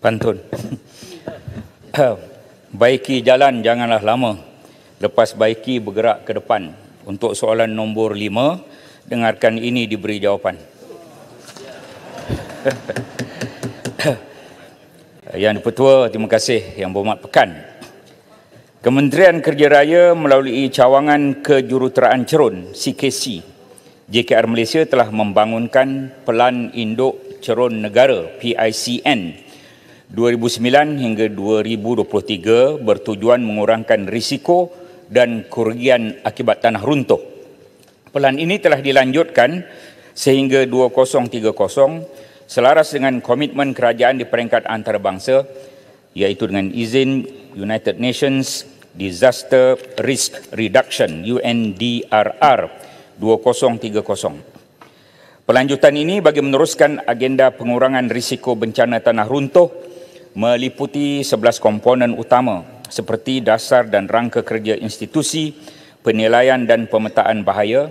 pantun. Baiki jalan janganlah lama, lepas baiki bergerak ke depan. Untuk soalan nombor 5, dengarkan ini diberi jawapan. Yang Dipertua, terima kasih. Yang Berhormat Pekan, Kementerian Kerja Raya melalui cawangan kejuruteraan cerun CKC, JKR Malaysia telah membangunkan Pelan Induk Cerun Negara PICN 2009 hingga 2023 bertujuan mengurangkan risiko dan kerugian akibat tanah runtuh. Pelan ini telah dilanjutkan sehingga 2030 selaras dengan komitmen kerajaan di peringkat antarabangsa iaitu dengan izin United Nations Disaster Risk Reduction UNDRR 2030. Pelanjutan ini bagi meneruskan agenda pengurangan risiko bencana tanah runtuh meliputi 11 komponen utama seperti dasar dan rangka kerja institusi, penilaian dan pemetaan bahaya,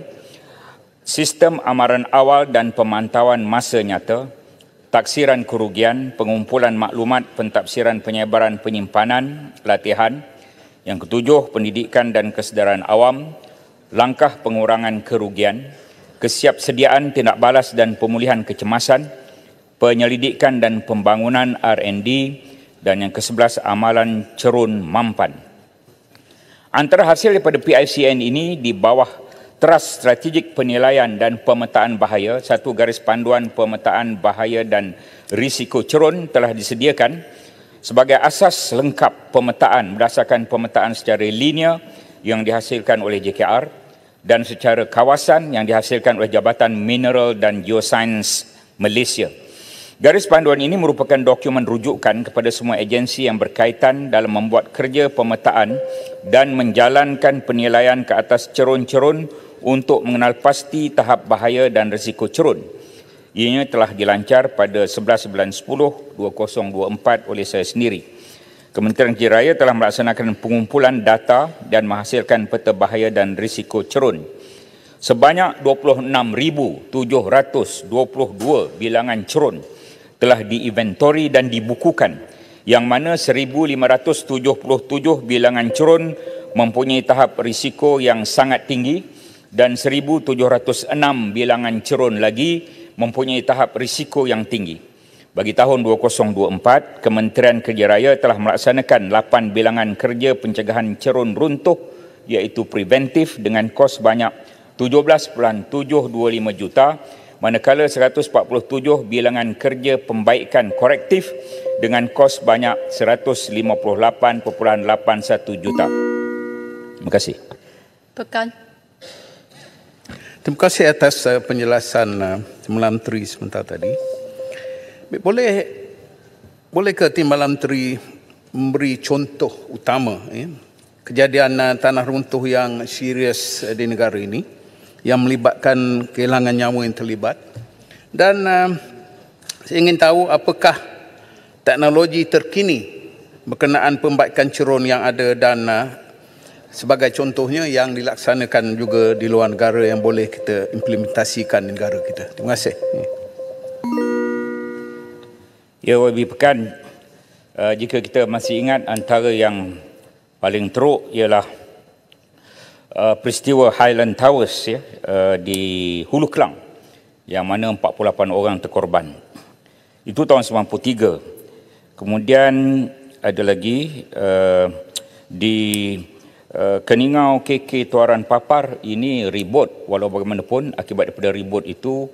sistem amaran awal dan pemantauan masa nyata, taksiran kerugian, pengumpulan maklumat, pentafsiran, penyebaran, penyimpanan, latihan. Yang ketujuh, pendidikan dan kesedaran awam, langkah pengurangan kerugian, kesiapsediaan tindak balas dan pemulihan kecemasan, penyelidikan dan pembangunan R&D, dan yang ke-11 amalan cerun mampan. Antara hasil daripada PICN ini di bawah teras strategik penilaian dan pemetaan bahaya, satu garis panduan pemetaan bahaya dan risiko cerun telah disediakan sebagai asas lengkap pemetaan berdasarkan pemetaan secara linear yang dihasilkan oleh JKR dan secara kawasan yang dihasilkan oleh Jabatan Mineral dan Geoscience Malaysia. Garis panduan ini merupakan dokumen rujukan kepada semua agensi yang berkaitan dalam membuat kerja pemetaan dan menjalankan penilaian ke atas cerun-cerun untuk mengenal pasti tahap bahaya dan risiko cerun. Ianya telah dilancar pada 11 bulan 10 2024 oleh saya sendiri. Kementerian Kerja Raya telah melaksanakan pengumpulan data dan menghasilkan peta bahaya dan risiko cerun. Sebanyak 26,722 bilangan cerun telah diinventori dan dibukukan, yang mana 1,577 bilangan cerun mempunyai tahap risiko yang sangat tinggi dan 1,706 bilangan cerun lagi mempunyai tahap risiko yang tinggi. Bagi tahun 2024, Kementerian Kerja Raya telah melaksanakan 8 bilangan kerja pencegahan cerun runtuh iaitu preventif dengan kos banyak 17.725 juta, manakala 147 bilangan kerja pembaikan korektif dengan kos banyak 158.81 juta. Terima kasih. Pekan. Terima kasih atas penjelasan Timbalan Menteri sebentar tadi. Boleh ke Timbalan Menteri memberi contoh utama kejadian tanah runtuh yang serius di negara ini yang melibatkan kehilangan nyawa yang terlibat, dan saya ingin tahu apakah teknologi terkini berkenaan pembaikan cerun yang ada dan sebagai contohnya yang dilaksanakan juga di luar negara yang boleh kita implementasikan di negara kita. Terima kasih. Ya, Wabi Pekan, jika kita masih ingat, antara yang paling teruk ialah peristiwa Highland Towers di Hulu Kelang yang mana 48 orang terkorban. Itu tahun 93. Kemudian ada lagi di Keningau KK Tuaran Papar, ini ribut. Walau bagaimanapun akibat daripada ribut itu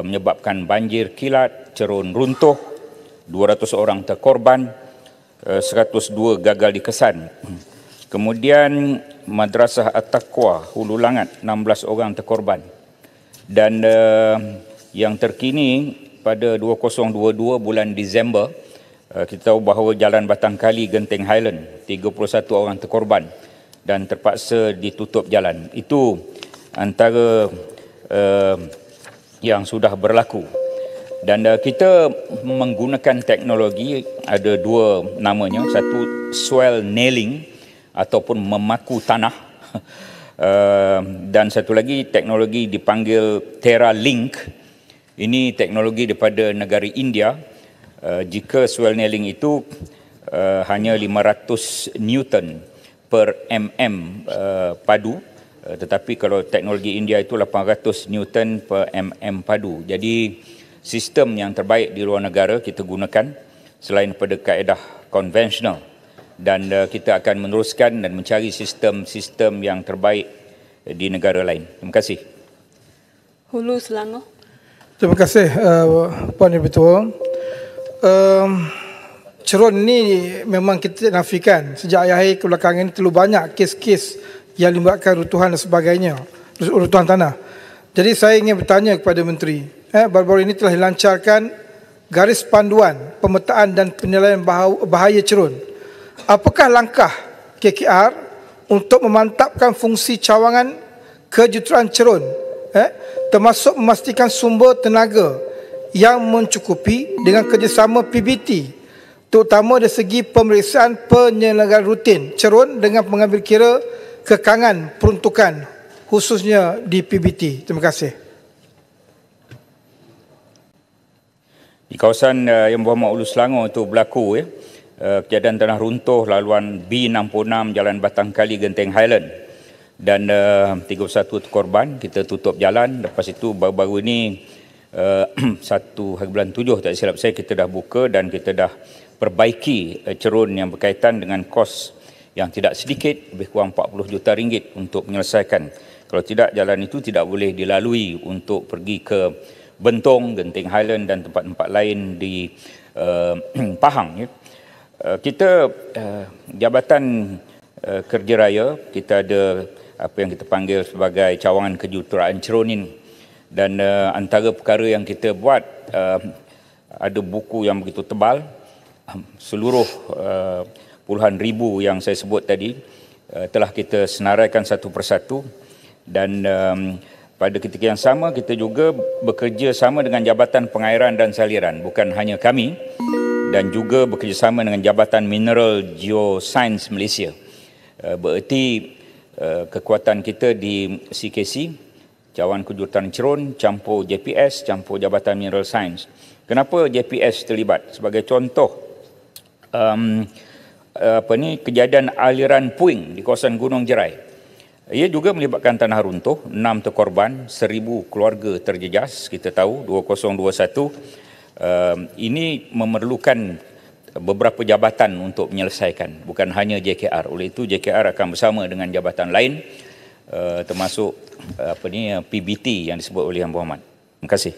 menyebabkan banjir kilat, cerun runtuh, 200 orang terkorban, 102 gagal dikesan. Kemudian Madrasah At-Taqwa Hulu Langat, 16 orang terkorban. Dan yang terkini pada 2022 bulan Disember, kita tahu bahawa Jalan Batang Kali Genting Highland, 31 orang terkorban dan terpaksa ditutup jalan. Itu antara yang sudah berlaku. Dan kita menggunakan teknologi, ada dua namanya, satu swell nailing ataupun memaku tanah, dan satu lagi teknologi dipanggil TerraLink. Ini teknologi daripada negara India Jika swelling itu hanya 500 Newton per mm padu, tetapi kalau teknologi India itu 800 Newton per mm padu. Jadi sistem yang terbaik di luar negara kita gunakan selain pada kaedah konvensional, dan kita akan meneruskan dan mencari sistem-sistem yang terbaik di negara lain. Terima kasih. Hulu Selangor. Terima kasih Puan Yang Ketua. Cerun ni memang kita nafikan sejak akhir kebelakangan ini terlalu banyak kes-kes yang melibatkan runtuhan dan sebagainya, runtuhan tanah. Jadi saya ingin bertanya kepada Menteri, baru-baru ini telah dilancarkan garis panduan pemetaan dan penilaian bahaya cerun. Apakah langkah KKR untuk memantapkan fungsi cawangan kejuruteraan cerun, termasuk memastikan sumber tenaga yang mencukupi dengan kerjasama PBT, terutama dari segi pemeriksaan penyelenggaraan rutin cerun dengan mengambil kira kekangan peruntukan khususnya di PBT. Terima kasih. Di kawasan Yang Berhormat Hulu Selangor itu berlaku kejadian tanah runtuh laluan B66 Jalan Batangkali Genting Highland, dan 31 korban. Kita tutup jalan. Lepas itu baru-baru ini 1 hari bulan 7 tak silap saya, kita dah buka dan kita dah perbaiki cerun yang berkaitan dengan kos yang tidak sedikit, lebih kurang 40 juta ringgit untuk menyelesaikan. Kalau tidak, jalan itu tidak boleh dilalui untuk pergi ke Bentong, Genting Highland dan tempat-tempat lain di Pahang. Kita Jabatan Kerja Raya, kita ada apa yang kita panggil sebagai cawangan kejuruteraan cerun ini. Dan antara perkara yang kita buat, ada buku yang begitu tebal, seluruh puluhan ribu yang saya sebut tadi telah kita senaraikan satu persatu. Dan pada ketika yang sama kita juga bekerja sama dengan Jabatan Pengairan dan Saliran, bukan hanya kami, dan juga bekerjasama dengan Jabatan Mineral Geoscience Malaysia. Bererti kekuatan kita di CKC, Cawangan Kejuruteraan Cerun, campur JPS, campur Jabatan Mineral Science. Kenapa JPS terlibat? Sebagai contoh, kejadian aliran puing di kawasan Gunung Jerai. Ia juga melibatkan tanah runtuh, 6 terkorban, 1000 keluarga terjejas, kita tahu 2021. Ini memerlukan beberapa jabatan untuk menyelesaikan, bukan hanya JKR. Oleh itu JKR akan bersama dengan jabatan lain, termasuk PBT yang disebut oleh Yang Berhormat. Terima kasih.